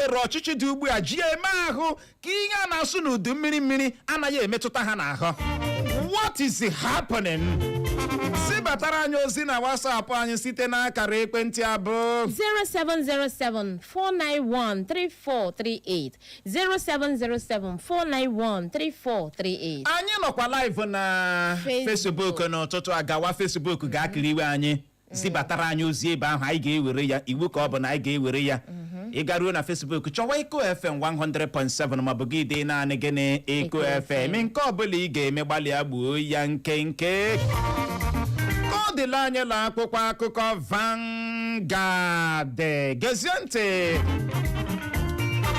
were ọchịchị dị ugbu a ji eme ahụ ka ihe a na-asụ n'udu mmiri anaghị emetụta ha n'ahụ. What is happening? Zibatara anyị ozi na WhatsApp anyị site n'akara ekwentị abụọ 0707-491-3438 0707-491-3438. anyị nọkwa live na Facebook n'ụtụtụ a. Gawa Facebook ga-akiriwe anyị, zibatara anyị ozi ebe ahụ, anyị ga-ewere ya. Iwu ka ọ bụ na anyị ga-ewere ya. ị garuo na Facebook chọwa Eko FM 100.7 ma bụ gị dị naanị gị na Eko FM. Nke ọbụla ị ga-eme gbalịa gbuo ya nkenke. Ka ọ dịla anyị la akwụkwọ akụkọ Vanguard. Gezie ntị.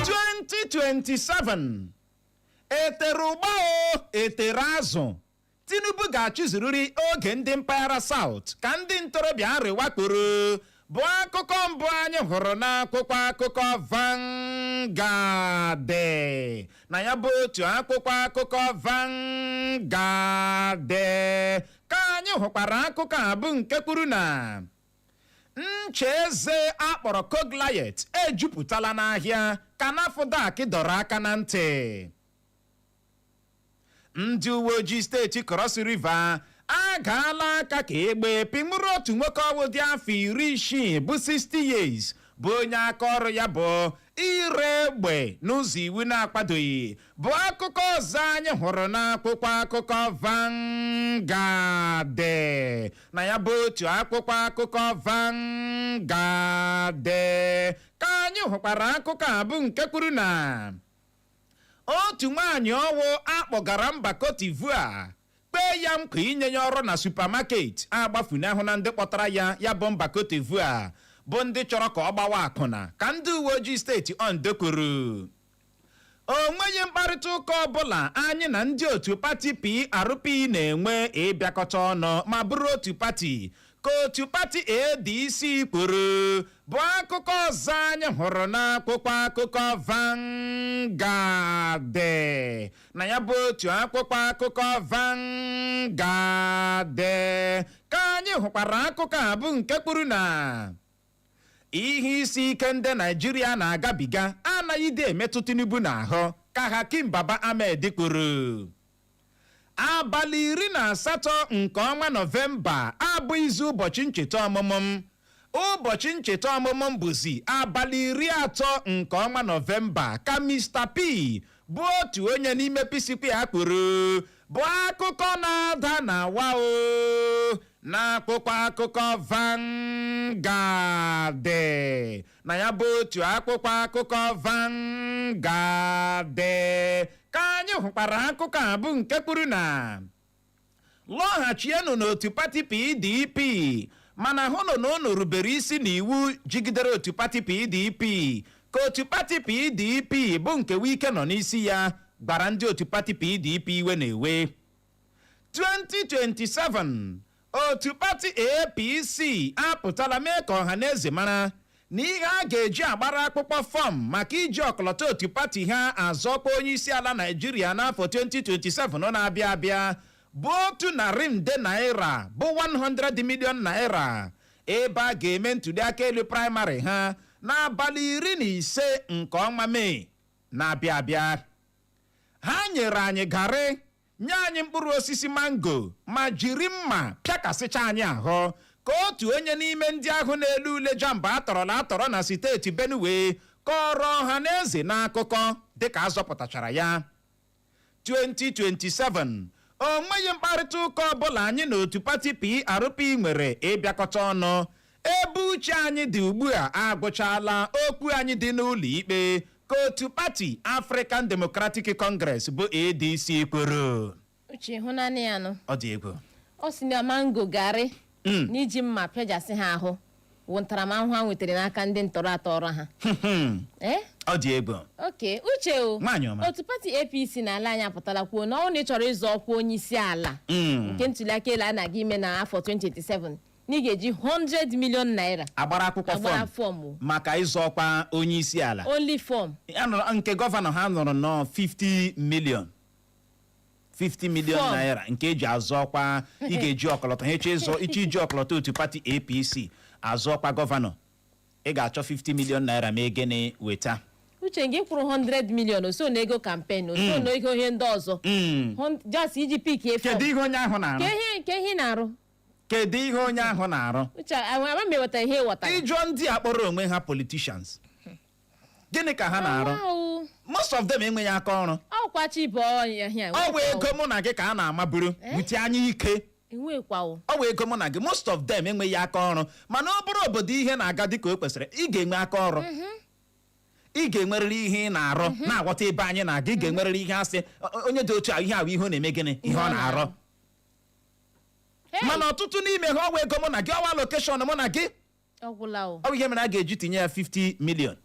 2027 etere ụgba o etere azụ. Tinubu ga-achụziriri oge ndị mpaghara South ka ndị ntorobịa arịwakporo bụ akụkọ mbụ anyị hụrụ n'akwụkwọ akụkọ Vanguard. Na ya bụ otu akwụkwọ akụkọ Vanguard ka anyị hụkwara akụkọ a bụ nke kwuru na nchaeze akpọrọ Koglayet ejupụtala n'ahịa ka NAFDAC dọrọ aka na ntị. Ndị uwe ojii steeti Cross River agaala aka ka egbe pịmụrụ otu nwoke ọwụ dị afọ 60 bụ 60 years bụ onye aka ọrụ ya bụ ire egbe n'ụzọ iwu na-akwadoghị bụ akụkọ ọzọ anyị hụrụ n'akwụkwọ akụkọ Vanguard. Na ya bụ otu akwụkwọ akụkọ Vanguard ka anyị hụkwara akụkọ a bụ nke kwuru na otu nwaanyị ọwụ akpọgara mba Cote d'Ivoire kpee ya nkwa inye ya ọrụ na supermarket agbafunahụ na ndị kpọtara ya bụ mba Cote d'Ivoire bụ ndị chọrọ ka ọ gbawa akwụna ka ndị uwe ojii steeti Ondo kwuru. O nweghị mkparịta ụka ọbụla anyị na ndị otu pati PRP na-enwe ịbịakọta ọnụ ma bụrụ otu pati ka otu pati ADC kwuru bụ akụkọ ọzọ anyị hụrụ n'akwụkwọ akụkọ Vanguard. Na ya bụ otu akwụkwọ akụkọ Vanguard ka anyị hụkwara akụkọ a bụ nke kwuru na ihe isi ike ndị Naịjirịa na-agabiga anaghịde emetụ Tinubu n'ahụ ka Hakim Baba Ahmed kwuru. Abalị 18 nke ọnwa Nọvemba abụghịzi ụbọchị ncheta ọmụmụ m. Ụbọchị ncheta ọmụmụ m bụzi abalị 30 nke ọnwa Nọvemba ka Mr. P bụ otu onye n'ime PCP a kwuru bụ akụkọ na-ada na wao n'akwụkwọ akụkọ Vanguard. Na ya bụ otu akwụkwọ akụkọ Vanguard ka anyị hụkwara akụkọ a bụ nke kwuru na lọghachienụ n'otu pati PDP mana hụnụ na unu rubere isi n'iwu jigidere otu pati PDP ka otu pati PDP bụ nke Wike nọ n'isi ya gbara ndị otu pati PDP iwe na-ewe. 2027 otu pati APC apụtala mee ka ọha na eze mara na ihe a ga-eji agbara akpụkpọ fọm maka iji ọkọlọtọ otu pati ha azọkwa onye isi ala Naịjirịa n'afọ 2027 na-abịa abịa bụ $100 bụ 100 million naira ebe a ga-eme ntụliaka elu praịmarị ha n'abalị 15 nke ọnwa Mee na-abịa abịa. Ha nyere anyị garị, nye anyị mkpụrụ osisi mango ma jiri mma pịakasịcha anyị ahụ ka otu onye n'ime ndị ahụ na-ele ule jamba atọrọ na steeti Benue kọrọ ọha na eze n'akụkọ dịka azọpụtachara ya. 2027 o nweghị mkparịta ụka ọbụla anyị na otu pati PRP nwere ịbịakọta ọnụ ebe uche anyị dị ugbu a agwụchala okwu anyị dị n'ụlọ ikpe ka otu pati African Democratic Congress bụ ADC kwuru. Uche hụnanị ya nọ. Ọ dị egwu. Ọ si na mango garị n'iji mma pịajasị ha ahụ wụ ntaramahụhụ ha nwetara n'aka ndị ntọrọ atọrọ ha. Ọ dị egwu. Okay, Uche o. Otu pati APC n'ala anyị apụtala kwuo na ọ na ịchọrọ ịzọ ọkwa onye isi ala nke ntụliaka elu a na-aga ime na afọ 2027 na ị ga-eji 100 million naira agbara akwụkwọ fọm maka ịzọ ọkwa onye isi ala. Only form. Nke gọvanọ ha nọrọ nọ 50 million naira nke eji azọ ọkwa ị ga-eji ọkọlọtọ ha ichi iji ọkọlọtọ otu pati APC azọ ọkwa gọvanọ ị ga-achọ 50 million naira ma egene weta. uche gị kwụrụ 100 million so na ego campaign so na ego ihe ndị ọzọ just iji pik efe kedu ihe onye ahụ na-arụ ke ihe na-arụ kedu ihe onye ahụ na-arụ uche ama m eweta ihe ịghọtara ịjụọ ndị a kpọrọ onwe ha politicians gịnị ka ha na-arụ most of them enweghị aka ọrụ ọkwachi bụ ọ bụ ego mụ na gị ka a na-amaburu wute anya ike enwekwawo ọ bụ ego mụ na gị most of them enweghị aka ọrụ mana ọ bụrụ obodo ihe na-aga dịka o kwesịrị ị ga-enwe aka ọrụ ị ga-enwerịrị ihe ị na-arụ na-aghọta ebe anyị na-aga ị ga-enwerịrị ihe asị onye dị otu a ihe ahụ ihe ọ na-eme gịnị ihe ọ na-arụ mana ọtụtụ n'ime ha ọwa ego mụ na gị ọwa lokeshọn mụ na gị ọ bụ ihe mere a ga-eji tinye ya 50 million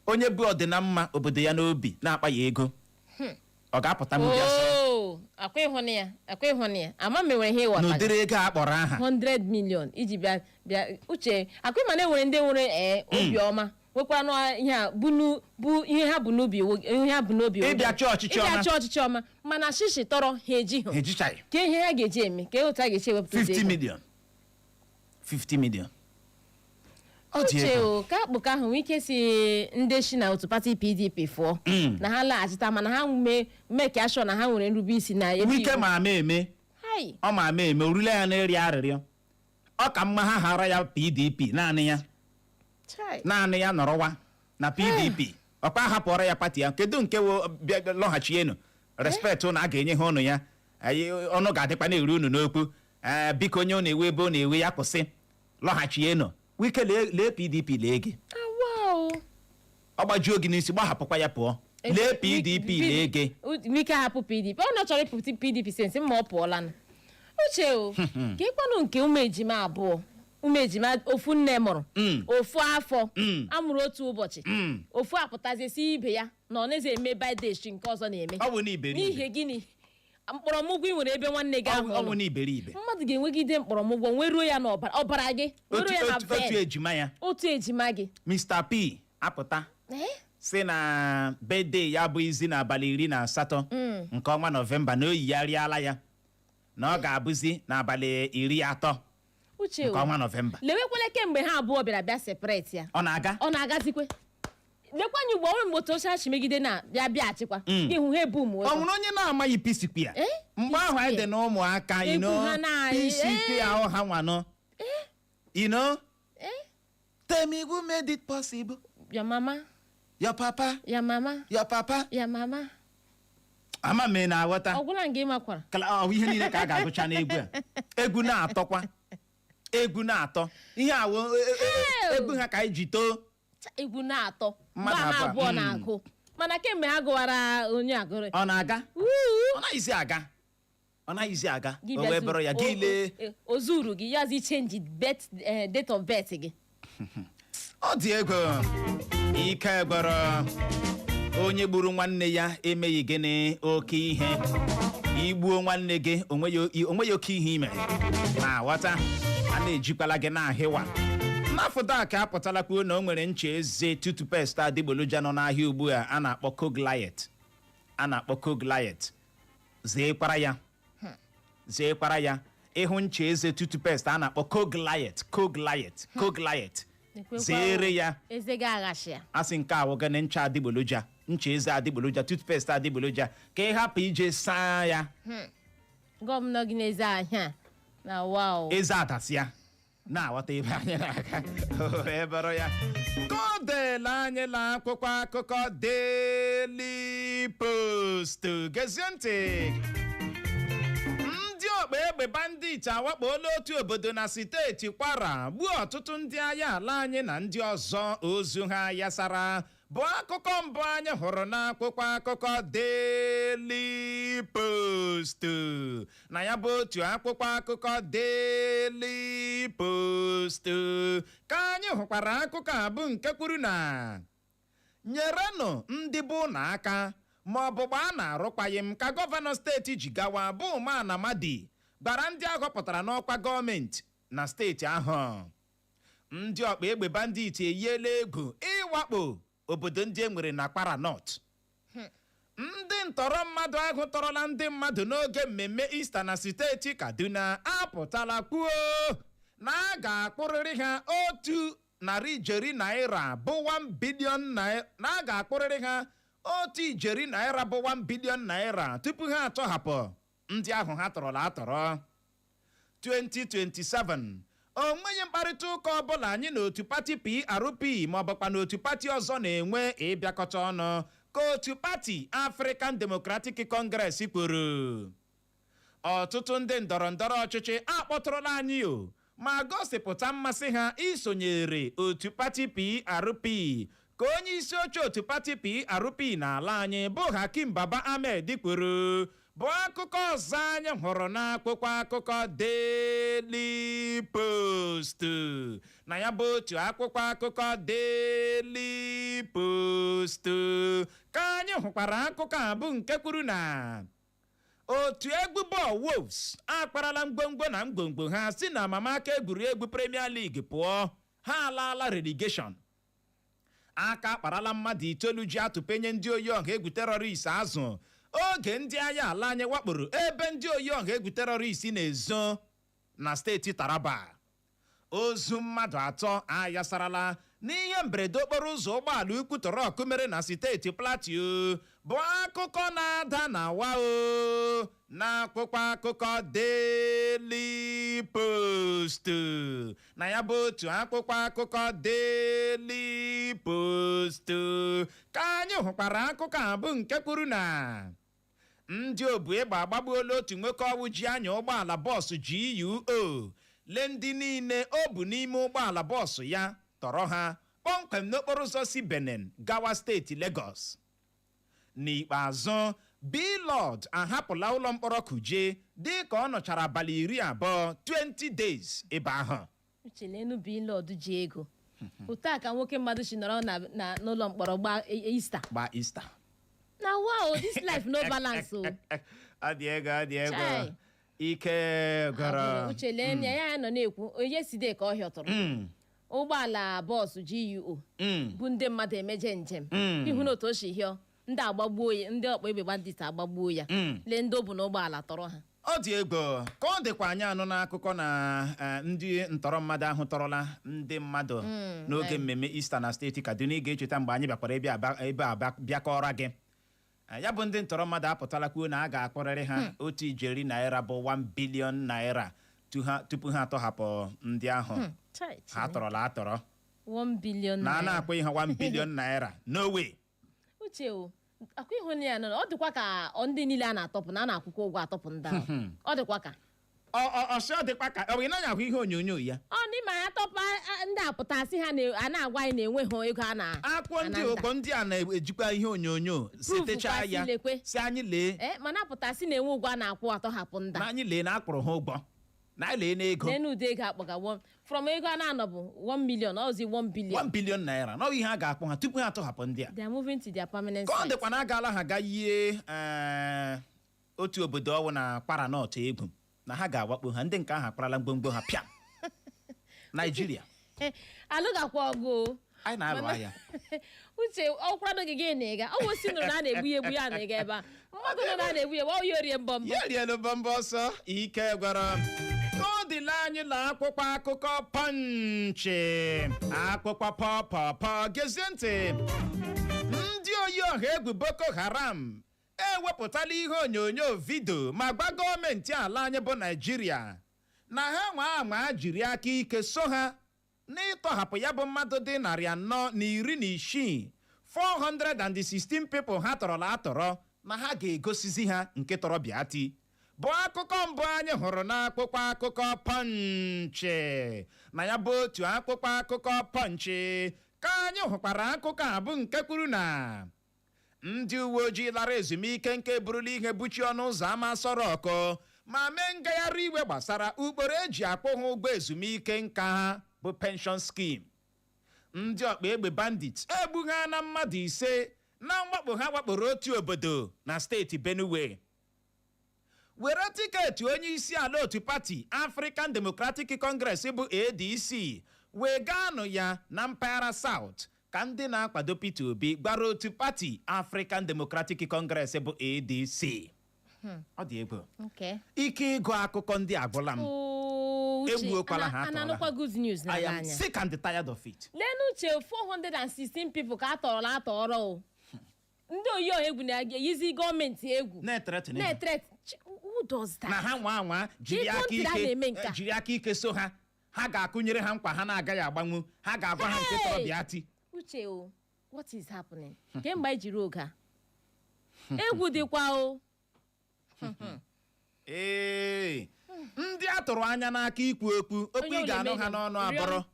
onye bụ ọdịnamma obodo ya n'obi na-akpa ya ego ọ ga-apụta m akwa ịhụna ya ama m enwere ihe ịghọta n'ụdịrị ego a kpọrọ aha 100 million iji bịa uche akwa ịma na enwere ndị nwere obiọma nwekwara ihe ha bụ n'obi ịbịa chọọ ọchịchị ọma mana shishi tọrọ ha ejighị ka ihe ha ga-eji eme ka otu a ga-eji ewepụta 50 million uche ka akpụka ahụ nwee ike si ndị shi na otu pati PDP fụọ na ha laghachita mana ha mee ka ashọ na ha nwere nrube isi na wike ma ama eme ọ ma ama eme orule ya na-eri arịrịọ ọ ka mma ha ghara ya PDP naanị ya nọrọwa na PDP ọkpa hapụrụ ya pati ya kedu nke lọghachi enu respekt na a ga-enye ha ọnụ ya ọnụ ga-adịkwa na-eru unu n'okwu biko onye ọ na-ewe ebe ọ na-ewe ya kwụsị lọghachi enu wike lee PDP lee gị ọ gbajuo gị n'isi gbahapụkwa ya pụọ lee PDP lee gị wike hapụ PDP ọ na chọrọ ịpụ PDP sensi ma ọ pụọla na uche ka ịkwanụ nke ụmụ ejima abụọ ụmụ ejima ofu nne mụrụ ofu afọ amụrụ otu ụbọchị ofu apụtazie si ibe ya na ọ na-eze eme bideshi nke ọzọ na-eme n'ihe gịnị mkpọrọmụgwọ ị nwere ebe nwanne gị ahụ mmadụ ga-enwegide mkpọrọmụgwọ nweruo ya n'ọbara gị nweruo ya na otu ejima gị Mr. P apụta si na bedee ya bụ izi n'abalị 18 nke ọnwa Nọvemba na oyiyarịala ya na ọ ga-abụzi n'abalị 30 uche nke ọnwa Nọvemba lewekwele kemgbe ha abụọ bịara separate ya ọ na-agazikwe lekwanye ugbo ọrụ mgbe otu ochachi megide na bịa achịkwa ịhụ ha ebu ụmụ ọ nwere onye na-amaghị PCP ya mgbe ahụ anyị dị na ụmụaka PCP ahụ ha nwanụ tell me who made it possible your mama your papa your mama your papa your mama ama m na-aghọta ọgwụla nga ịmakwara ihe niile ka a ga-agụcha n'egwu a egwu na-atọkwa egwu na-atọ ihe awụ egwu ha ka anyị ji too egwu na-atọ mgbe ha abụọ na-agụ mana kemgbe ha gụwara onye agụrụ ọ na-aga ọ naghịzi aga o wee bụrụ ya gị lee ozuru gị yazi change date of birth gị ọ dị ego ike gwọrọ onye gburu nwanne ya emeghị gịnị oke ihe igbuo nwanne gị onweghị oke ihe ime na ghọta a na-ejikwala gị na-ahịwa n'afọ taa ka apụtala kwuo na o nwere ncha eze toothpaste adịgboloja nọ n'ahịa ugbu a na-akpọ Cogliet zeekwara ya ịhụ ncha eze toothpaste a na-akpọ Cogliet zeere ya asị nke awụgana ncha adịgboloja ncha eze adịgboloja toothpaste adịgboloja ka ị hapụ ije saa ya gọvanọ gị na-eze ahịa na eze adasịa na-aghọta ebe anyị na-aga ebere ya ka ọ deela anyị na akwụkwọ akụkọ Daily Post gezie ntị ndị ọkpa egbe bandit awakpola otu obodo na steeti Kwara gbuo ọtụtụ ndị agha ala anyị na ndị ọzọ ozu ha yasara bụ akụkọ mbụ anyị hụrụ n'akwụkwọ akụkọ Daily Post na ya bụ otu akwụkwọ akụkọ Daily Post ka anyị hụkwara akụkọ a bụ nke kwuru na nyerenụ ndị bụ na aka ma ọ bụ gbaa na-arụkwaghị m ka gọvanọ steeti ji gawa bụ Umana Madi gbara ndị aghọpụtara n'ọkwa gọọmenti na steeti ahụ. Ndị ọkpa egbe bandit eyiela egwu ịwakpo obodo ndị enwere na Kwara North. Ndị ntọrọ mmadụ ahụ tọrọla ndị mmadụ n'oge mmemme Easter na steeti Kaduna apụtala kwuo na a ga-akpụrịrị ha otu narị ijeri naira bụ 1 bilion naira na a ga-akpụrịrị ha otu ijeri naira bụ 1 bilion naira tupu ha atọhapụ ndị ahụ ha tọrọla atọrọ. 2027 o nweghị mkparịta ụka ọbụla anyị na otu pati PRP ma ọ bụkwa na otu pati ọzọ na-enwe ịbịakọta ọnụ ka otu pati African Democratic Congress kwuru. Ọtụtụ ndị ndọrọ ndọrọ ọchịchị akpọtụrụla anyị ma gosipụta mmasị ha isonyere otu pati PRP ka onye isi oche otu pati PRP n'ala anyị bụ Hakim Baba Ahmed kwuru bụ akụkọ ọzọ anyị hụrụ n'akwụkwọ akụkọ Daily Post. Na ya bụ otu akwụkwọ akụkọ Daily Post ka anyị hụkwara akụkọ a bụ nke kwuru na otu egwu bọọlụ Wolves akparala mgbomgbo na mgbomgbo ha si na amamaka egwuregwu Premier League pụọ, ha alaala relegation. Aka akparala mmadụ 9 ji atụpenye ndị oyi ọha egwu terọrist azụ oge ndị agha ala anyị wakporo ebe ndị oyi ọha egwu terọrist na-ezo na steeti Taraba. Ozu mmadụ 3 ayasarala n'ihe mberede okporo ụzọ ụgbọala ukwu tọrọkụ mere na steeti Plateau bụ akụkọ na-ada na wa n'akwụkwọ akụkọ Daily Post. Na ya bụ otu akwụkwọ akụkọ Daily Post ka anyị hụkwara akụkọ a bụ nke kwuru na ndị obu egbe agbagbuola otu nwoke ọwụ ji anya ụgbọala bọọsụ GUO lee ndị niile o bu n'ime ụgbọala bọọsụ ya tọrọ ha kpọmkwem n'okporo ụzọ si Benin gawa steeti Lagos. N'ikpeazụ Billord ahapụla ụlọ mkpọrọ Kuje dị ka ọ nọchara abalị 20 20 days ebe ahụ. Uchelenu Billord ji ego otu a ka nwoke mmadụ si nọrọ n'ụlọ mkpọrọ gba Easter. Na wow, this life no balance o. Adị ego ike gara. Uchelenu ya nọ na-ekwu onye side ka ọ hịọtụrụ ụgbọala bọọsụ GUO bụ ndị mmadụ emeje njem ihu na otu o si hịọ ndị agbagbuo ya, ndị ọkpa egbe bandit agbagbuo ya, lee ndị o bu n'ụgbọala tọrọ ha. Ọ dị egwu ka ọ dịkwa anyị anụ n'akụkọ na ndị ntọrọ mmadụ ahụ tọrọla ndị mmadụ n'oge mmemme Easter na steeti Kaduna. Ị ga-echeta mgbe anyị bịakwara ebe a bịakọrọ gị. Ya bụ ndị ntọrọ mmadụ apụtala kwuo na a ga-akpọrịrị ha otu ijeri naira bụ 1 bilion naira tupu ha atọhapụ ndị ahụ ha tọrọla atọrọ. 1 billion naira. Na akpọ ihe 1 bilion naira. No way. Uche akwa ịhụ ya nọ ọ dịkwa ka ndị niile a na-atọpụ na a na-akwụkwọ ụgwọ atọpụ ndị ahụ. Ọ dịkwa ka ọ dịkwa ka ọ bụ naghị ahụ ihe onyonyo ya. Ọ n'ime ya tọpụ ndị apụtasị ha a na-agwa anyị na-enweghị ego a na akwụkwọ ndị ụkọ ndị a na-ejikwa ihe onyonyo sitechaa ya si anyị lee mana apụtasị na-enwe ụgwọ a na-akwụ atọhapụ ndị na anyị lee na akpụrụ ha ụgwọ na anyị lee n'ego n'ụdị ego akpọga from ego a na-anọbụ 1 million ọzi 1 billion 1 billion naira na ọ ihe a ga-akpọ ha tupu ha atọhapụ ndị a. They are moving to their permanent ka ọ dịkwa na agaala ha ga yie otu obodo ọwụ na Paranọt egwu na ha ga-awakpo ha ndị nke ahụ akparala mgbomgbo ha pịa Naijiria alụgakwa ọgụ anyị na-alụ agha. Uche ọkwado gị na ịga ọ wosi nụrụ na na-egbu egbu ya na ịga ebe a mmadụ nọ na na-egbu ya ọ ya orie mbọ ya rielu mbọ ọsọ ike gwara ka ọ dịla anyị na akwụkwọ akụkọ Punch akwụkwọ pọpọpọ gezie ntị. Ndị oyi ọha egwu Boko Haram ewepụtala ihe onyonyo vidio ma gwa gọọmenti ala anyị bụ Naijiria na ha nwa jiri aka ike so ha n'ịtọhapụ ya bụ mmadụ dị 416 416 people ha tọrọla atọrọ na ha ga-egosizi ha nke tọrọ bịati bụ akụkọ mbụ anyị hụrụ n'akwụkwọ akụkọ Punch. Na ya bụ otu akwụkwọ akụkọ Punch ka anyị hụkwara akụkọ a bụ nke kwuru na ndị uwe ojii lara ezumike nke burula ihe buchi ọnụ ụzọ ama Soroko ma mee ngagharị iwe gbasara ụkpụrụ eji akpọ ha ụgwọ ezumike nka ha bụ pension scheme. Ndị ọkpa egbe bandit egbugha na mmadụ 5 na mwakpo ha wakporo otu obodo na steeti Benue. Were tiketi onye isi ala otu pati African Democratic Congress bụ ADC wee gaanụ ya na mpaghara South ka ndị na-akwado Peter Obi gbara otu pati African Democratic Congress bụ ADC. Ọ dị egwu ike ịgụ akụkọ ndị agwụla m. uche egbuokwala ha ananụkwa good news na I am anya sick and tired of it. lenu uche 416 people ka atọrọla atọrọ o ndị oyi ọha egwu na-eyizi gọọmenti egwu na-etret who does that? na ha nwa jiri aka ike so ha ga-akụnyere ha nkwa ha na-agaghị agbanwu ha ga-agwa ha nke tọrọ bịa ti uche o what is happening kemgbe anyị jiri oge a egwu dịkwa o ee ndị a tụrụ anya n'aka ikwu okwu ị ga-anụ ha n'ọnụ abụrụ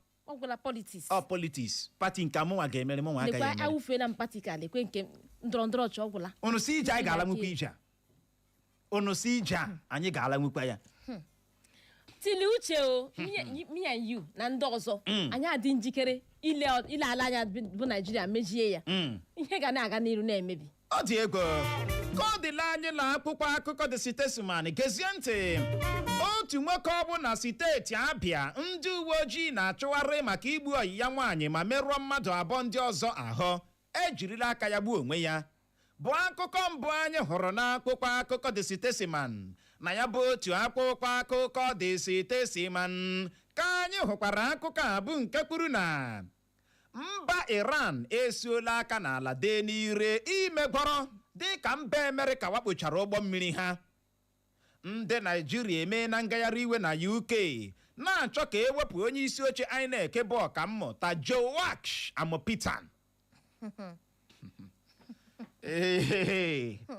politics pati nke mụnwa ga-emere mụnwa agaghị emere awụfela m pati ka lekwe nke ndọrọndọrọ ọchị ọgwụla unu si ije anyị ga-ala nwukwa ije a unu si ije a anyị ga-ala nwukwa ya tili uche o me and you na ndị ọzọ anyị adị njikere ile ala anya bụ Naijiria mejie ya ihe ga na-aga n'iru na-emebi ọ dị ego ka ọ dịla anyị na akwụkwọ akụkọ dị sitesiman gezie ntị otu nwoke ọ bụ na steeti Abịa ndị uwe ojii na-achụgharị maka igbu ọyị ya nwaanyị ma merụọ mmadụ abụọ ndị ọzọ ahụ ejirila aka ya gbuo onwe ya bụ akụkọ mbụ anyị hụrụ n'akwụkwọ akụkọ dị sitesiman na ya bụ otu akwụkwọ akụkọ dị sitesiman ka anyị hụkwara akụkọ a bụ nke kwuru na mba Iran esuola aka n'ala dee n'ire imegwọrọ dị ka mba Amerịka wakpochara ụgbọ mmiri ha ndị Naijiria eme na ngagharị iwe na UK na-achọ ka ewepụ onye isi oche INEC bụ ọkammụta Joash Amopitan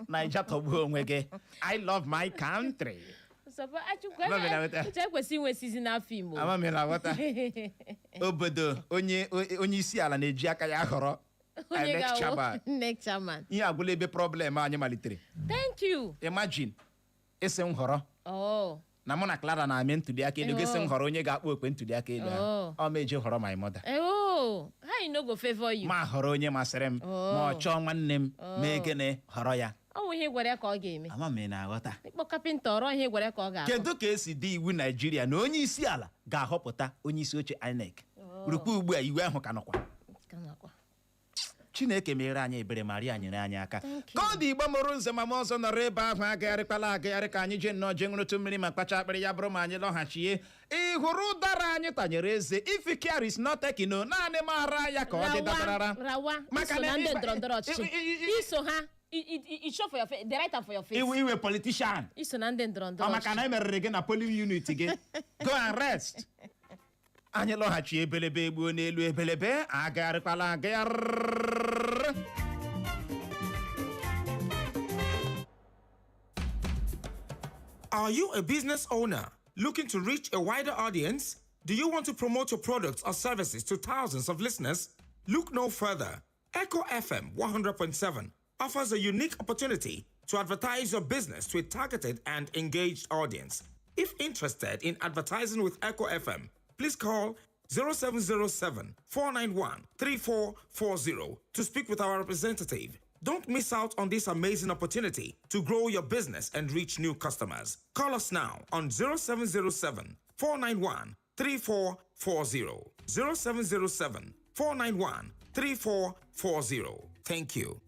Naija tọgbuo onwe gị I love my country ekwesị inwe seasonal film obodo onye isi ala na-eji aka ya họrọ next chairman ihe agwụla ebe problem anyị malitere thank you imagine isi m họrọ na mụ na Clara na-ame ntuli aka elu gịsị m họrọ onye ga-akpọ okwe ntuli aka elu ọ ma eji họrọ my mother ma họrọ onye masịrị m ma ọ chọọ nwanne m mee gịnị họrọ ya ọ ihe gwara ka ọ ga-eme ama m na-aghọta ịkpọ kapịnta ọrụ ihe gwara ka ọ ga-ahụ kedu ka esi dị iwu Naijiria na onye isi ala ga-ahọpụta onye isi oche INEC rukwa ugbu a iwu ahụ ka nọkwa Chineke mere anyị ebere ma rịa nyere anyị aka ka ọ dị Igbo mụrụ nze ma ọzọ nọrọ ebe ahụ agagharịkwala agagharị ka anyị jee nnọọ jee ṅụrụtụ mmiri ma kpacha akpịrị ya bụrụ ma anyị lọghachie ị hụrụ ụdara anyị tanyere eze if care is not taken naanị mara ya ka ọ dị dabarara maka na ndị ndọrọndọrọ ọchịchị iso ha show for your face the right for your face iwe politician iso na ndị ndọrọndọrọ maka na emeriri gị na polling unit gị go and rest anyị lọghachi ebelebe egbuo n'elu ebelebe agagharịkwala agagharị. Are you a business owner looking to reach a wider audience? Do you want to promote your products or services to thousands of listeners? Look no further. Echo FM 100.7 offers a unique opportunity to advertise your business to a targeted and engaged audience. If interested in advertising with Echo FM, please call 0707 491 3440 to speak with our representative. Don't miss out on this amazing opportunity to grow your business and reach new customers. Call us now on 0707 491 3440. 0707 491 3440. Thank you.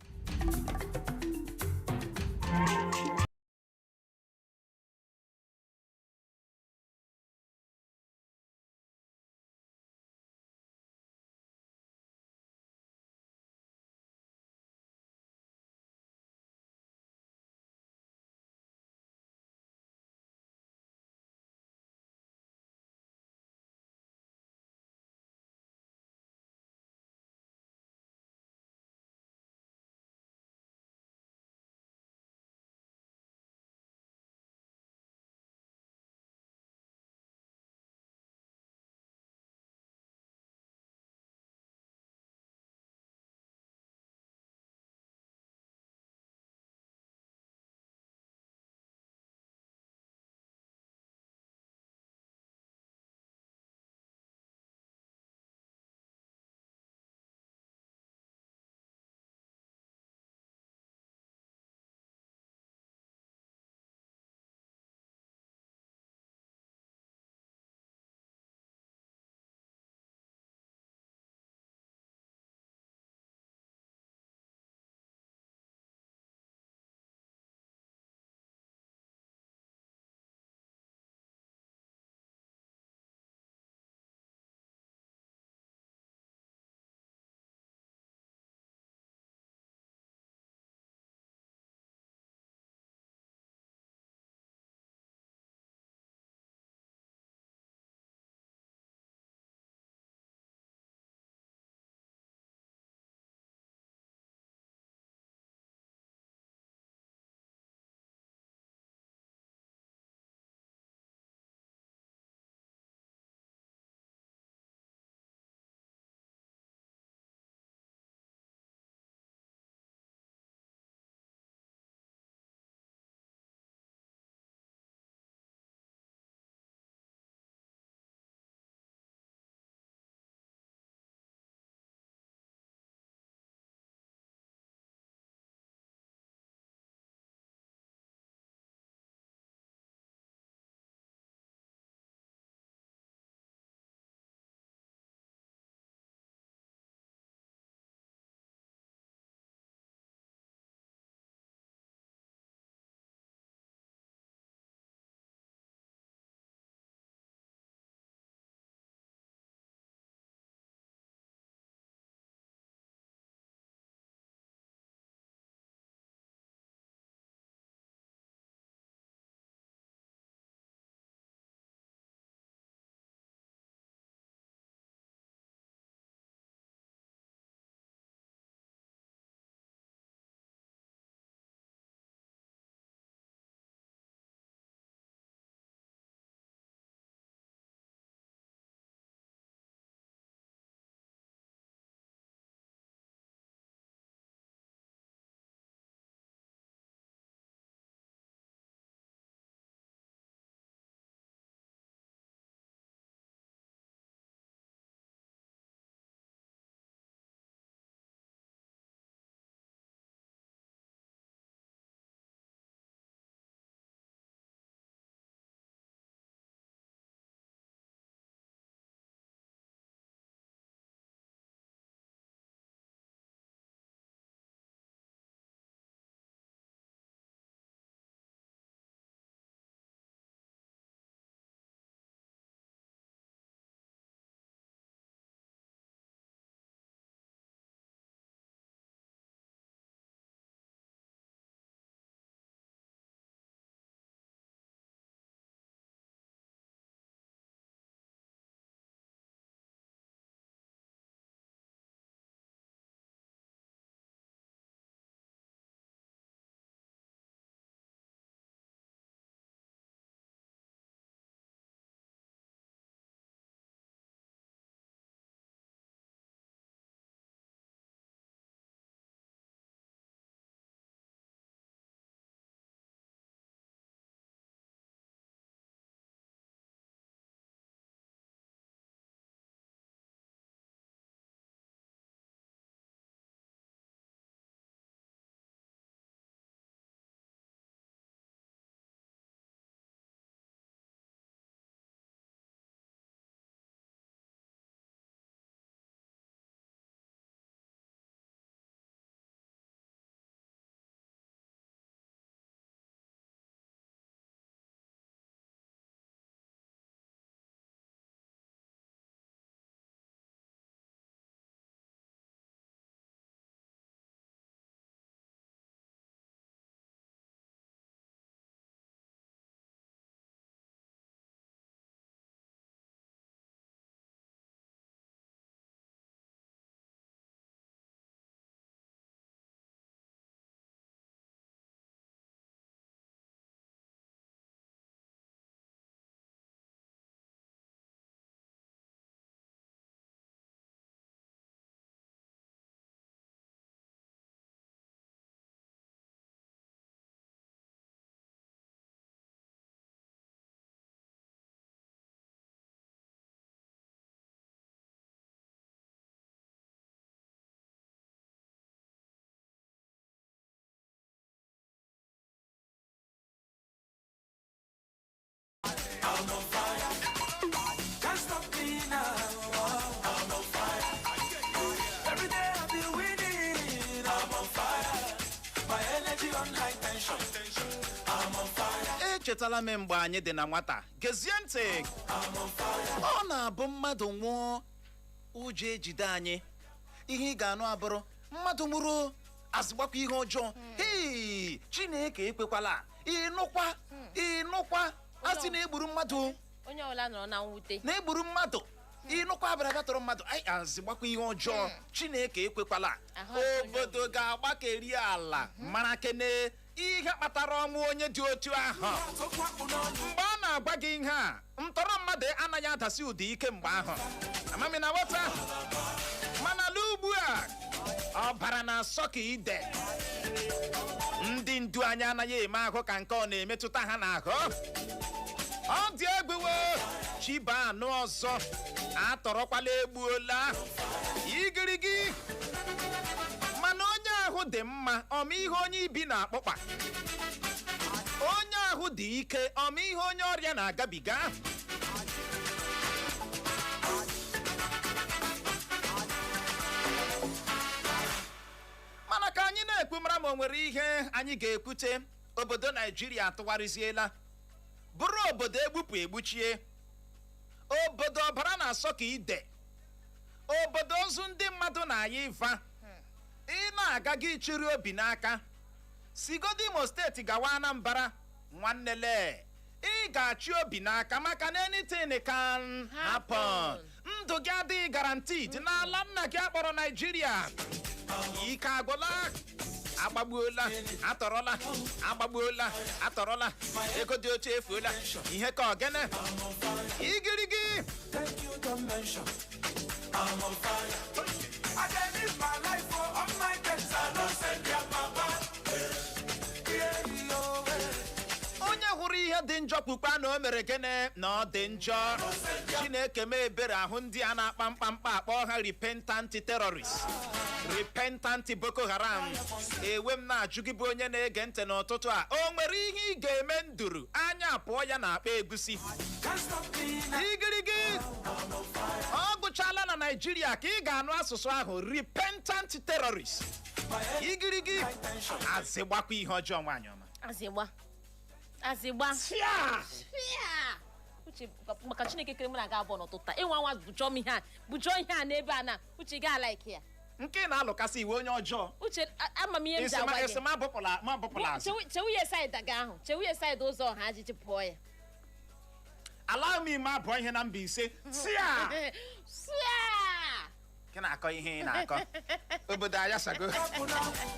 echetala m mgbe anyị dị na nwata gezie ntị ọ na-abụ mmadụ nwụọ ụjọ ejide anyị ihe ị ga-anụ abụrụ mmadụ nwụrụ azịgbakwa ihe ọjọọ hei Chineke ekwekwala ịnụkwa asị na-egburu mmadụ onye ọbụla nọrọ na mwute na-egburu mmadụ ịnụkwa abịara tụrụ mmadụ anyị azịgbakwa ihe ọjọọ Chineke ekwekwala obodo ga-agbakeri ala mara kene ihe kpatara ọnwụ onye dị otu ahụ mgbe a na-agwa gị ihe a ntọrọ mmadụ anaghị adasi ụdị ike mgbe ahụ amami na ghọta mana n'ugbu a ọbara na-asọ ka ide ndị ndu anyị anaghị eme ahụ ka nke ọ na-emetụta ha n'ahụ ọ dị egbuwo chiba anụ ọzọ atọrọkwala egbuola igirigi mana onye ahụ dị mma ọma ihe onye ibi na-akpọkpa onye ahụ dị ike ọma ihe onye ọrịa na-agabiga mana ka anyị na-ekwu mara ma o nwere ihe anyị ga-ekwute obodo Naijiria atụgharịziela bụrụ obodo egbupụ egbuchie obodo ọbara na-asọ ka ide obodo ozu ndị mmadụ na-aya ịva ị na-aga gị chịrị obi n'aka sigodo Imo steeti gawa Anambra nwannele ị ga-achị obi n'aka maka na anything can happen ndụ gị adịghị guaranteed n'ala nna gị akpọrọ Naijiria ike agwụla agbagbuola atọrọla agbagbuola atọrọla ego dị oche efuola ihe ka ogene igirigi onye hụrụ ihe dị njọ kpukpa na o mere gene na ọ dị njọ Chineke mee ebere ahụ ndị a na-akpa mkpamkpa akpọ ha repentant terrorists repentant Boko Haram ewe m na-ajụ gị bụ onye na-ege ntị n'ụtụtụ a o nwere ihe ị ga-eme nduru anya apụọ ya na akpa egusi igirigi ọ gụchala na Naijiria ka ị ga-anụ asụsụ ahụ repentant terrorist igirigi azịgbakwa ihe ọjọọ nwaanyị ọma azịgba uche maka Chineke kere mụ na ga abụọ n'ụtụtụ ịnwa nwa bujọ ihe a n'ebe a na uche ga like ya nke na-alụkasị iwe onye ọjọọ uche amamihe m ji agwa gị esi ma bụpụla azụ chewuye saịdị ga ahụ chewuye saịdị ụzọ ọha ajiji pụọ ya ala m ime abụọ ihe na Mbaise sia ke na-akọ ihe ị na-akọ obodo ayasago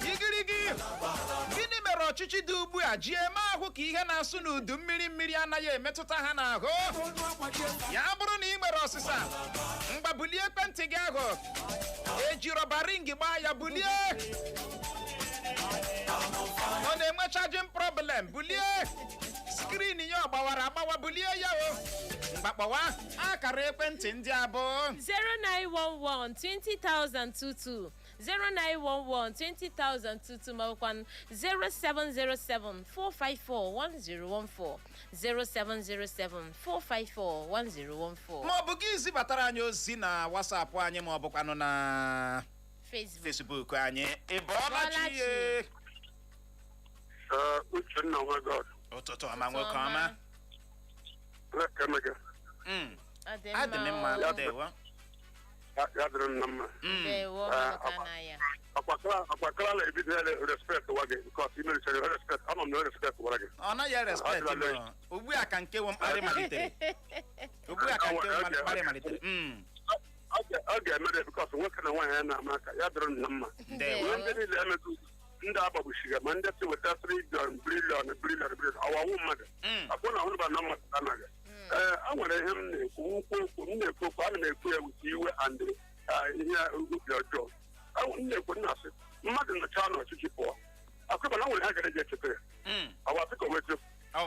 igirigi gịnị mere ọchịchị dị ugbu a ji eme ahụ ka ihe na-asụ n'udu mmiri anaghị emetụta ha n'ahụ ya bụrụ na ị nwere ọsịsa mgba bulie ekwentị gị ahụ eji rọba ringi gbaa ya bulie ọ na-enwe charging problem bulie skrin ya ọ gbawara agbawa bulie ya o mgbakpọwa akara ekwentị ndị abụọ 0911-20,022 0911-20,022 maọbụkwa 0707-454-1014 0707-454-1014 maọbụ gị zibatara anyị ozi na WhatsApp anyị maọbụkwanụ na Facebook anyị ịbọọla chi ye Uchenna Nwagod ụtụtụ ọma nwoke ọma Lekemege adị m mma ndewo ya dịrị m na mma akwakala na ebido respect wa gị because ime richara respect ama m na respect wara gị ọ naghị respect ugbu a ka nke mkparị malitere ọ ga-emere because nwoke na nwaanyị ya na-ama aka ya dịrị m na mma ndị niile emetụ ndị agbagbuchiga ma ndị si weta 3 billion ọwawu mmadụ akwụ na ahụnụba na mmadụ anaghị a nwere ihe m na-ekwu okwu ana m ekwu ya wute iwe and ihe obi ọjọọ m na-ekwu na-asị mmadụ nọcha n'ọchịchị pụọ akwụba na nwere ha ga-eji echeta ya ọwasịka wetu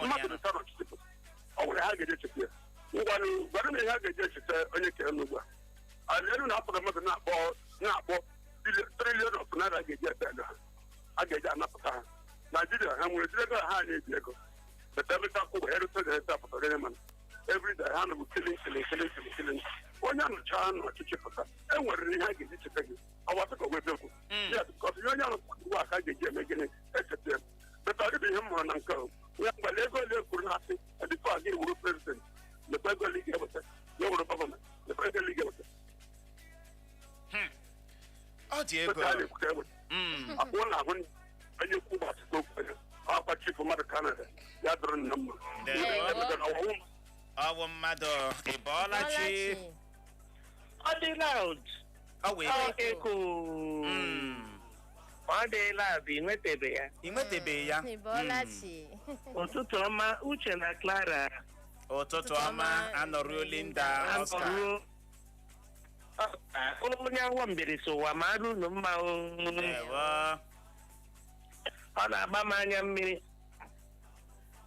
mmadụ nọcha n'ọchịchị pụọ ọ nwere ha ga-eji echeta ya ngwanụ gwara m ihe ha ga-eji echeta onye kere n'ugbu a elu na-apụta mmadụ na-akpọ trilion of naira ga-eji ebe ego ha a ga-eji anapụta ha Naijiria ha nwere ezi ego ha na-eji ego betameta kwụgba erute ga-ete apụta gịnị mana everyday ha nọbụ kilin onye anụcha n'ọchịchị pụta e nwere ihe a ga-eji cheta gị ọwasịka ogwebe okwu ya bikọs ihe onye anụ ugbu a ka a ga-eji eme gịnị echeta ya nke ya mgbale ego ole kwuru na-asị dịka ọ ga-ewuru prezident lekwa ego ole ga-eweta ya wuru gọvanọ lekwa ego ole ga-eweta ọ dị ego abụọ na ahụ onye kwu gbasịta okwu ya ọkwa chifu mmadụ Kanada ya dụrụ nna mma ọwụ mmadụ ịbọọla chi ọ dị loud ọ wee eko ọ dịla bụ inwetebe ya ị nwetabeghị ya ụtụtụ ọma Uche na Clara ụtụtụ ọma anọruo Linda Oscar onye awọ mbirisi ụwa ma arụ unu mma ọ na-agba m anya mmiri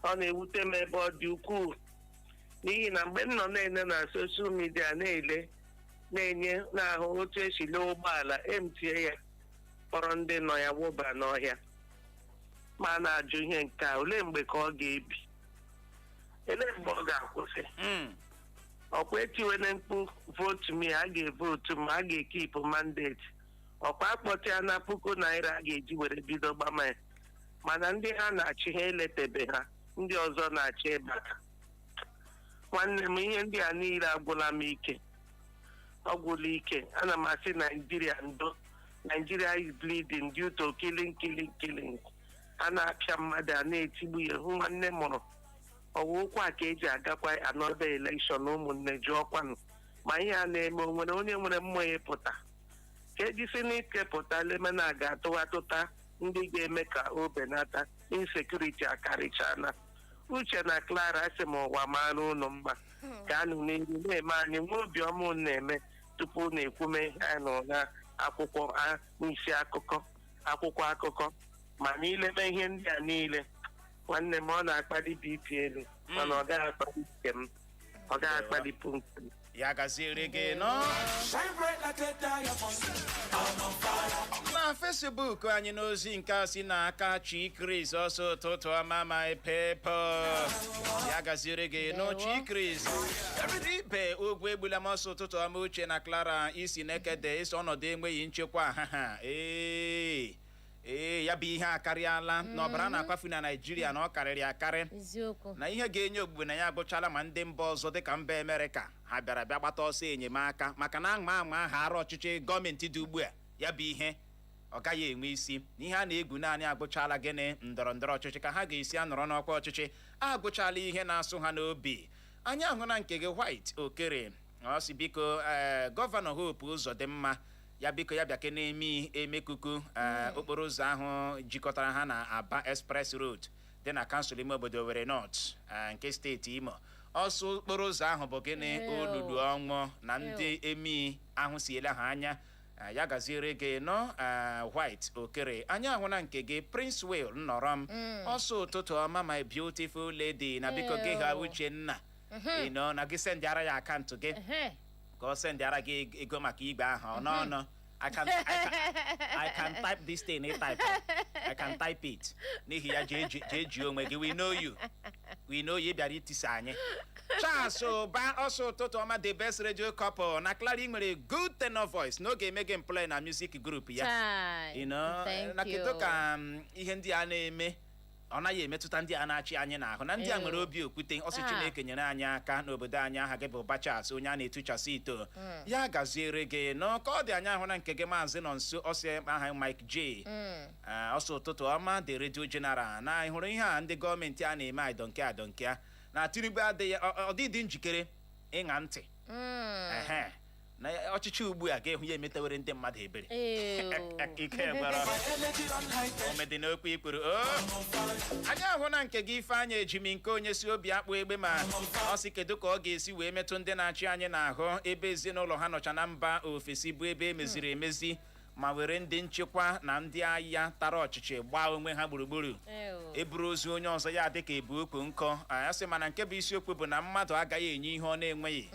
ọ na-ewute m ebe ọ dị ukwuu n'ihi na mgbe m nọ na-ene na soshal midia na-enye na-ahụ otu esi lee ụgbọala emtie ya kpọrọ ndị nọ ya wụba n'ọhịa ma na-ajụ ihe nke a olee mgbe ka ọ ga-ebi elee mgbe ọ ga-akwụsị ọkwa etiwele mkpu votu m a ga-evotu ma a ga-ekipụ mandeti ọkwa akpọtịa na $1,000 a ga-eji were bido gbama ya mana ndị ha na-achị ha eletebe ha ndị ọzọ na-achị ebe a nwanne m ihe ndị a niile agwụla m ike ọ gwụla ike ana m asị Naijiria ndo Nigeria is bleeding due to killing a na-apịa mmadụ a na-etigbu ya hụ nwanne mụrụ ọwụ ụkwụ a ka eji agakwa anọda elekshọn ụmụnne jụọkwanụ ma ihe a na-eme o nwere onye nwere mmụọ ịpụta ka ejisi n'ike pụta lemena a ga-atụghatụta ndị ga-eme ka o benata insekuriti akarịchana Uche na Clara asị m ụwa mara ụnụ mma ka anụ n'ihu na-eme anyị nwa obiọma na-eme tupu na-ekwume ihe anyị nọ na akwụkwọ n'isi akwụkwọ akụkọ ma n'ileme ihe ndị a niile nwanne m ọ na-akpali BP elu mana ọ gaghị akpali nke m ọ gaghị akpalipụ nke m ya gaziere gị nọ na Facebook anyị n'ozi nke a si n'aka Chi Chris ọsọ ụtụtụ ọma my people ya gaziere gị nọ Chi Chris ibe ogwu egbula m ọsọ ụtụtụ ọma Uche na Clara isi nekede isi ọnọdụ enweghị nchekwa ya bụ ihe akarịala n'ọbara na-akwafu na Naịjirịa na ọ karịrị akarị na ihe ga-enye ogbugbe na ya agụchala ma ndị mba ọzọ dịka mba Amerịka ha bịara bịa gbata ọsọ enyemaka maka na anwa ha arụ ọchịchị gọọmenti dị ugbu a ya bụ ihe ọ gaghị enwe isi ihe a na-egwu naanị agụchala gịnị ndọrọ ndọrọ ọchịchị ka ha ga-esi anọrọ n'ọkwa ọchịchị agụchala ihe na-asụ ha n'obi anyị ahụ na nke gị White Okere ọ si biko gọvanọ Hope Uzodimma ya biko ya bịa ke na-eme emekuku okporo ụzọ ahụ jikọtara ha na Aba Express Road dị na kansụl ime obodo Owerri North nke steeti Imo ọsọ okporo ụzọ ahụ bụ gịnị olulu ọnwụ na ndị emi ahụ siela ha anya ya gaziere gị nọ White Okere anyị ahụ na nke gị Prince Will nọrọ m ọsọ ụtụtụ ọma my beautiful lady na biko gị ha Uchenna ịnọ na gị sendịara ya akaụntụ gị ka ọ sendịara gị ego maka igwe ahụ n'ọnụ I can type this thing I can type it n'ihi ya jee ji onwe gị we know you bịara itisa anyị Charles Ụba ọsọ ụtụtụ ọma the best radio couple na Clara nwere good tenor voice n'oge eme gị employ na music group ya na kedu ka ihe ndị a na-eme ọ naghị emetụta ndị a na-achị anyị n'ahụ na ndị a nwere obi okwute ọsị Chineke nyere anyị aka n'obodo anyị aha gị bụ Bachas onye a na-etuchasị ito ya gaziere gị n'ọka ọ dị anyị ahụ na nke gị maazị nọ nso ọsị aha Mike J ọsọ ụtụtụ ọma the radio general na ịhụrụ ihe a ndị gọọmenti a na-eme adọnkịa na Tinubu adịghị ọdịdị njikere ịṅa ntị na ọchịchị ugbu a ga-ehụ ya emetewere ndị mmadụ ebere ike gwara omedị n'okwu ikpuru anyị ahụ na nke gị Ifeanyị Ejimi nke onye si obi akpụ egbe ma ọ sị kedu ka ọ ga-esi wee metụ ndị na-achị anyị n'ahụ ebe ezinụlọ ha nọcha na mba ofesi bụ ebe emeziri emezi ma were ndị nchekwa na ndị agha tara ọchịchị gbaa onwe ha gburugburu eburu ozu onye ọzọ ya dịka ebu okwu nkọ ya sị mana nke bụ isiokwu bụ na mmadụ agaghị enye ihe ọ na-enweghị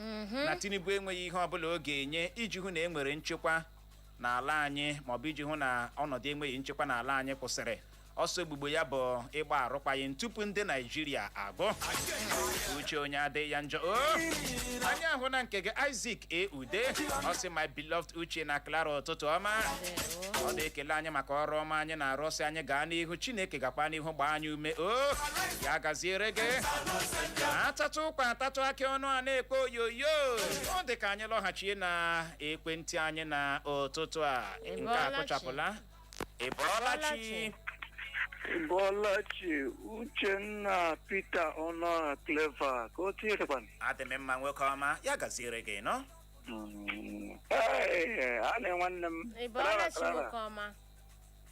na Tinubu enweghị ihe ọbụla ọ ga-enye iji hụ na e nwere nchekwa n'ala anyị maọbụ iji hụ na ọnọdụ enweghị nchekwa n'ala anyị kwụsịrị ọsọ egbugbo ya bụ ịgba arụkwaghịm tupu ndị Naijiria agụ. Uche onye adịghị ya njọ. Anyị ahụ na nke gị Isaac Ude ọsị my beloved Uche na Clara ụtụtụ ọma. Ọ na-ekele anyị maka ọrụ ọma anyị na-arụ, ọsị anyị gaa n'ihu, Chineke gakwa n'ihu gbaa anyị ume. Ya gaziere gị. Atatụ ụkwa atatụ akị ọnụ a na-ekpe oyoyo. Ọ dị ka anyị lọghachie na ekwentị anyị na ụtụtụ a. Nke a kụchapụla. Ịbọọlachi. Bolachi, Uchenna, Peter, Honor, Clever, ka o tinyekwana. Adị m mma nwoke ọma, ya gaziere gị nọ. A na-enwanne m. Ịbọọlachi nwoke ọma.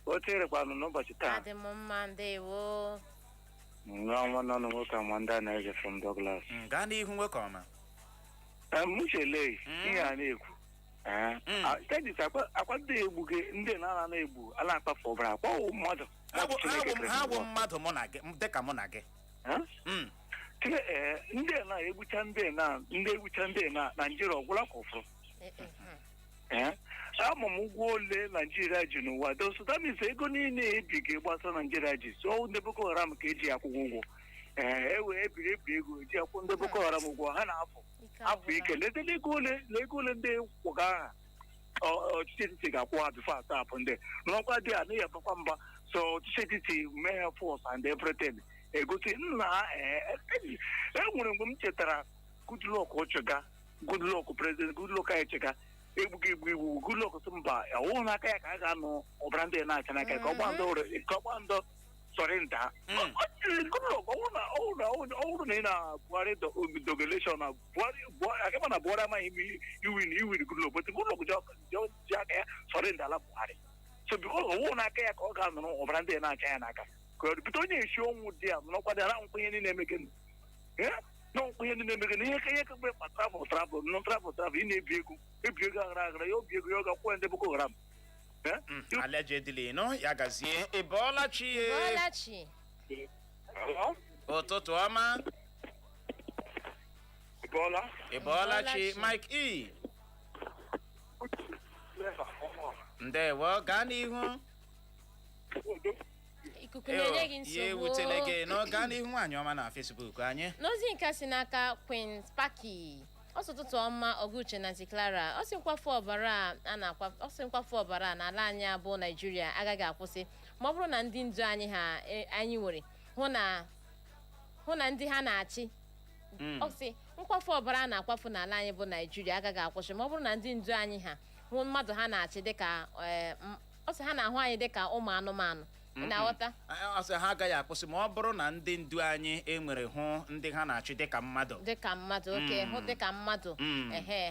O tinyekwana n'ụbọchị taa. Adị m mma, ndewo. Nwa nọ nwoke Amanda na-ege from Douglas. Gaa n'ihu nwoke ọma. Muchele, ihe a na-ekwu. Tedis akwado egbu gị ndị na-egbu ala akpafu ọbara akpọwụ mmadụ. Ha bụ mmadụ mụ na gị dịka mụ na gị. Ndị na-egbucha ndị na Naịjirịa ọgwụla ka ụfụrụ. Ama m ụgwọ ole Naịjirịa ji n'ụwa dosudamis ego niile ebighị gbasa Naịjirịa ji so ndị Boko Haram ka eji akwụkwọ ụgwọ. Ewee ebiri ego eji akwụ ndị Boko Haram ụgwọ ha na-afọ ike letele ego ole ndị kwụga aha ọchịchị etiti ga-akwụ ha bifo atapụ ndị n'ọkwa dị a naghị agbakwa mba so ọchịchị etiti mee ha force and everything egosi nna enwere mgbe m chetara Goodluck president Goodluck anyị chega egbughị iwu Goodluck sị mba ọwụ n'aka ya ka a ga-anụ ọbara ndị na-acha n'aka ka ọgba ndọ sọrịnda Goodluck ọwụrụ na ị na Buhari dogolation na akaba na Buhari amaghị iwin Goodluck but Goodluck ji aka ya sọrịnda ala Buhari so because ọwụ n'aka ya ka ọ ga-anụrụ ọbara ndị na-acha ya n'aka ka ọ bute onye esi ọnwụ dị ya n'ọkwa dị na nkwenye ndị na-emege na nkwenye ndị na-emege na ihe ka mgbe ma travel ị na-ebi ego aghara ya obi ego ya ọ ga-akwụ ndị Boko Haram allegedly no ya gazie. Ịbọọlachi. Ụtụtụ ọma. Ịbọọlachi Mike E. Ndewo gaa n'ihu. Ikuku na-enye gị nsogbu. Ya ewutele gị nọ gaa n'ihu nwaanyị ọma na Facebook anyị. N'ozi nke si n'aka Queen Sparky. Ọsụtụtụ ọma Oguche na Clara ọ sị nkwafu ọbara a n'ala anyị abụ Naijiria agaghị akwụsị ma ọ bụrụ na ndị ndu anyị nwere hụ na ndị ha na-achị. Ọ sị nkwafu ọbara a na-akwafu n'ala anyị bụ Naijiria agaghị akwụsị ma ọ bụrụ na ndị ndu anyị hụ mmadụ ha na-achị dịka ọ sị ha na-ahụ anyị dịka ụmụ anụmanụ. Na-aghọta ọsọ ha agaghị akwụsị ma ọ bụrụ na ndị ndu anyị enwere hụ ndị ha na-achị dịka mmadụ oke hụ dịka mmadụ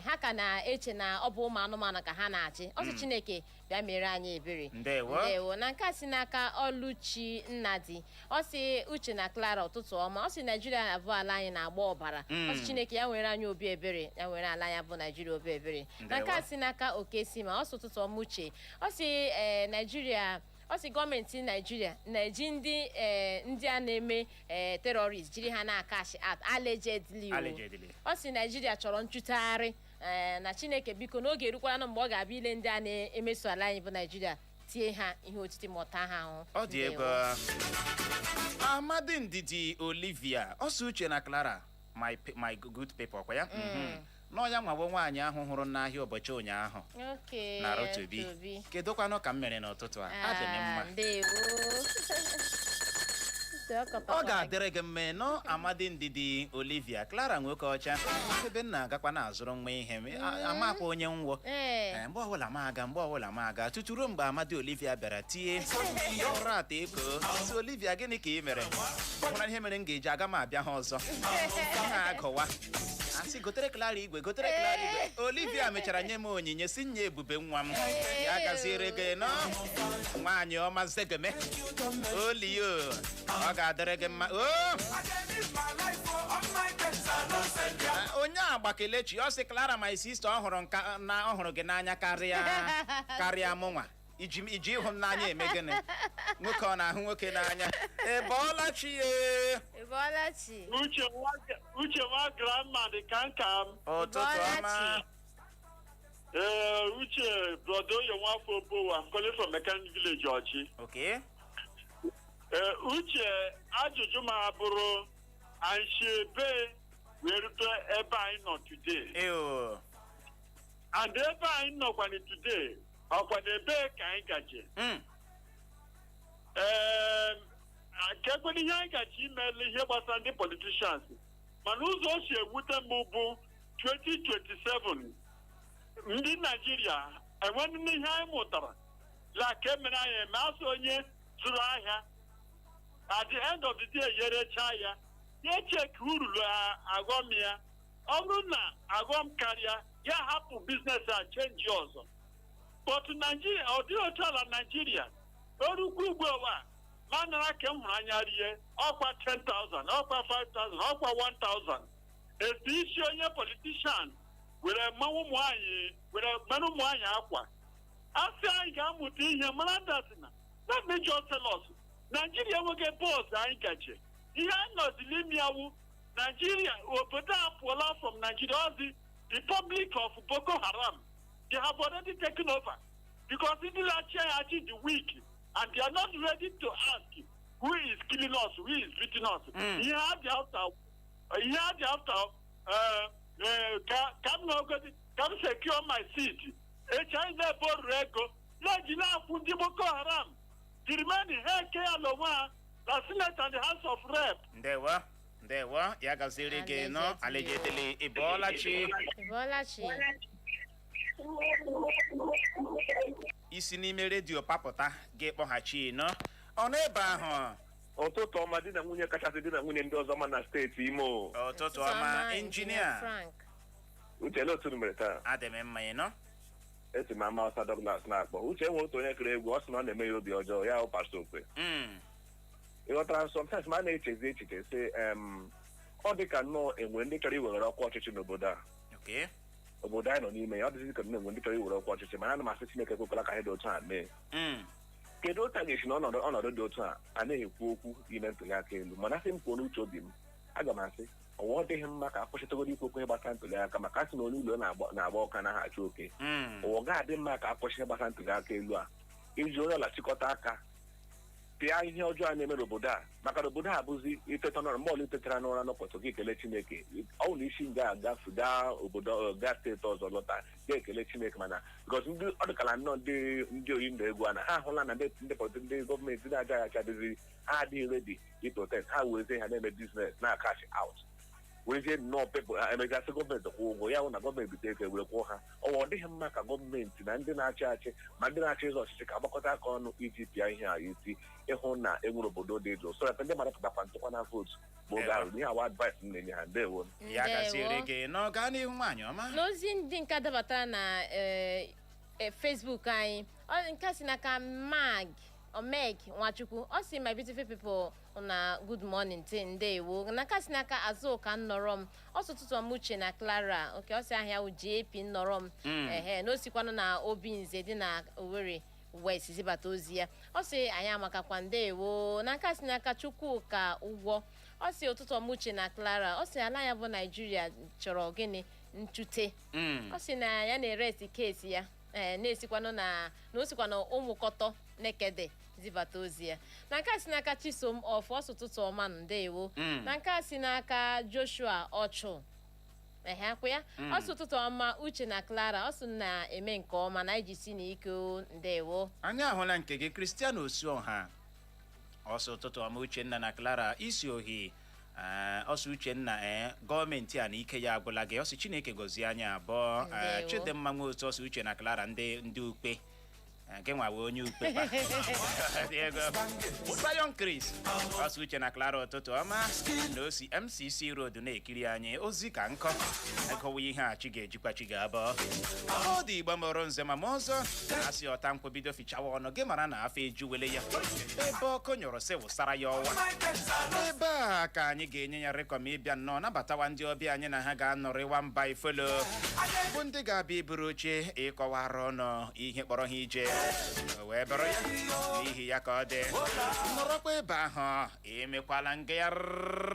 ha ka na-eche na ọ bụ ụmụ anụmanụ ka ha na-achị ọsị Chineke bịa mere anyị ebere. Ndewo na nke a si n'aka Oluchi Nnadi ọ sị Uche na Clara ụtụtụ ọma ọ sị Naijiria abụọ ala anyị na-agba ọbara ọ sị Chineke ya nwere anyị obi ebere ya nwere ala anyị bụ Naijiria obi ebere. Na nke a si n'aka Okesima ọ sị ụtụtụ ọma Uche ọ sị Naijiria ọ sị gọọmenti Naijiria na-eji ndị a na-eme terrorist jiri ha na-akash out allegedly. Ọ sị Naijiria chọrọ nchụtagharị na Chineke biko n'oge erukwala na mgbe ọ ga-abịa ile ndị a na-emeso ala anyị bụ Naijiria tie ha ihe otiti mụta ha ahụ. Ọ dị ego. Amadi Ndidi Olivia ọ sị Uche na Clara my good people kwa ya n'ọnya nwawo nwaanyị ahụ hụrụ n'ahịa ụbọchị ụnyaahụ na Rotobi kedụkwanụ ka m mere n'ụtụtụ a adị m mma. Ọ ga-adịrị gị mma nọ Amadi Ndidi Olivia Clara nwoke ọcha ebe m na-agakwa na-azụrụ nwa ihe amakwa onye nwụọ mgbe ọbụla m aga tutu ruo mgbe Amadi Olivia bịara tie ụra ata eko si Olivia gịnị ka ị mere ọbụla ihe mere m ga-eji aga m abịa ha ọzọ ha agụwa asị gotere Clara igwe Olivia mechara nye m onyinye si nye ebube nwa m ya gaziere gị nọ nwaanyị ọma zegeme olio ọ ga-adịrị gị mma onye agbakelechi ọ sị Clara my sister ọhụrụ gị n'anya karịa mụnwa iji ịhụ m n'anya eme gịnị nwoke ọ na-ahụ nwoke n'anya. Ịbọọlachi Uche nwa grandma dị ka nka m. Ụtụtụ ọma. Uche brodo your one for Bowa. I'm calling from Mechanic Village, Georgie. Okay. uche ajụjụ ma bụrụ anyị ebe wee rute ebe anyị nọ today. And ebe anyị nọkwana today ọkwana ebe ka anyị gaje. Kekwena ihe anyị gaji imele ihe gbasara ndị politicians mana ụzọ o si ewute m bụ 2027 ndị Naijiria enweghị ihe anyị mụtara la ka emere anyị eme asụ onye zụrụ ahịa at the end of the day yerecha ya echeki uru aghọm ya ọ bụrụ na aghọm karịa ya hapụ biznes a chenji ọzọ but Naijiria ọ dịghị otu ala Naijiria orukwu ugbu a manara ka m hụrụ anya rie ọkwa 10,000 ọkwa 5,000 ọkwa 1,000 esi isi onye politishan were mmanwụ ụmụ nwaanyị akwa asị anyị ga-amụta ihe mara datina na major telos Naijiria enweghị bọọsụ anyị gaje ihe anyị nọzili imi awụ Naijiria obodo a pụọla from Nigeria ozi the Republic of Boko Haram. They have already taken over because it is actually the weak and they are not ready to ask who is killing us, who is beating us. He had the after come secure my seat. HIV Borrego, Legina Fundi Boko Haram. The remaining Heke Aloma, the Senate and the House of Rep. There were Yagaziri Geno, allegedly Ebola Chi. Isi n'ime redio papụta ga-ekpọghachi nọ ọ n'ebe ahụ ụtụtụ ọma di na nwunye kachasị di na nwunye ndị ọzọ ma na steeti Imo. Ụtụtụ ọma injinia Uche na otu mere taa adị m mma nọ esi m ama ọsa Douglas na-akpọ Uche enwe otu onye kere egwu ọ sị na ọ na-eme ya obi ọjọọ ya ụpasa okwe ịghọtara sometimes ma a na-echezi echiche sị ọ dị ka nnọọ enwe ndị chọrọ iwere ọkwa ọchịchị n'obodo a obodo anyị nọ n'ime ya ọ dịzị ka enwe ndị chọrọ iwere ọkwa ọchịchị mana ana m asị Chineke kwekwara ka anyị dị otu a mee kedu otu a ga-esi na ọnọdụ dị otu a na-ekwu okwu ime ntuli aka elu mana asị m kwuo n'uche obi m aga m asị ọwa ọ dịghị mma ka akwụsịtagoro ikwu okwu ihe gbasara ntuli aka maka asị na onye ụlọ na-agba ọka na-ahachi oke ụwa ga-adị mma ka akwụsị gbasara ntuli aka elu a iji onye ọla chịkọta aka pịa ihe ọjọọ a na-eme n'obodo a maka na obodo a bụzi iteta n'ụra mgbe ọla itetara n'ụra n'ụbọchị gị ekele Chineke ọ na isi nga agafu gaa obodo gaa steeti ọzọ lọta ga-ekele Chineke mana because ndị ọ dịkala nnọọ ndị oyi ndụ egwu a na ha ahụla na ndị politiks ndị gọọmenti na-agaghị achadịzi ha adịghị redi iprotest ha werezie ha na-eme biznes na-akash out werezie nnọọ pepụl emegasị gọọmenti kwụọ ụgwọ ya hụ na gọọmenti bite ego were kwụọ ha ọ dịghị mma ka gọọmenti na ndị na-achị achị ma ndị na-achị ịzọ ọchịchị ka agbakọta aka ọnụ iji pịa ihe a isi ịhụ na enwere obodo dị jụụ so ndị mmadụ pụtakwa ntụkwa na vootu bụ oge ahụ ihe awa advice m na-enye ha ndewo ya gasịrị gị n'ọga n'ihu nwaanyị ọma n'ozi ndị nke dabatara na Facebook anyị nke si n'aka Meg Nwachukwu ọ sị my beautiful people na good morning ndewo na nke si n'aka Azụka nnọrọ m ọtụtụtụ ọmụche na Clara oke ọ sị ahịa JP nnọrọ m na osikwanụ na obi nze dị na Owerri West zibata ozi ya ọ sị anyị amakakwa ndewo na nke si n'aka Chukwuka ụgwọ ọ sị ụtụtụ ọmụche na Clara ọ sị ala ya bụ Naijiria chọrọ gịnị nchute ọ sị na ya na-eresi kesi ya na-esikwanụ na osikwanụ ụmụkọtọ nekede zibata ozi ya na nke a si n'aka Chisom ọsụ ụtụtụ ọma ndewo na nke a si n'aka Joshua Ọchụ akwụ ya ọsụ ụtụtụ ọma Uche na Clara ọsụ na-eme nke ọma na iji si n'ike ndewo anyị ahụla nke gị Cristiano Osuọha ọsụ ụtụtụ ọma Uchenna na Clara isi ohi ọsụ Uchenna gọọmenti a na ike ya agwụla gị ọsụ Chineke gọzie anyị abụọ Chidimma nwe otu ọsụ Uche na Clara ndị ukpe nke nwa wee onye ukpe Zion Chris ọsụ Uche na Clara ụtụtụ ọma na osi MCC Road na-ekiri anyị ozi ka nkọ ekọwa ihe a chi ga-ejikwa chi ga-abụọ ọ dị Igbo mụrụ nze ma ọzọ asị ọta nkwobido fichawa ọnụ gị mara na afọ ejuwele ya ebe ọkụ nyụrụ sị wụsara ya ọwa ebe a ka anyị ga-enye ya rekọm ịbịa nnọọ nabatawa ndị ọbịa anyị na ha ga-anọrịwa mba ifolo bụ ndị ga-abịa iburu oche ịkọwara ọnụ ihe kpọrọ ha ije wee bụrụ ya n'ihi ya ka ọ dị nọrọkwa ebe ahụ emekwala ngagharị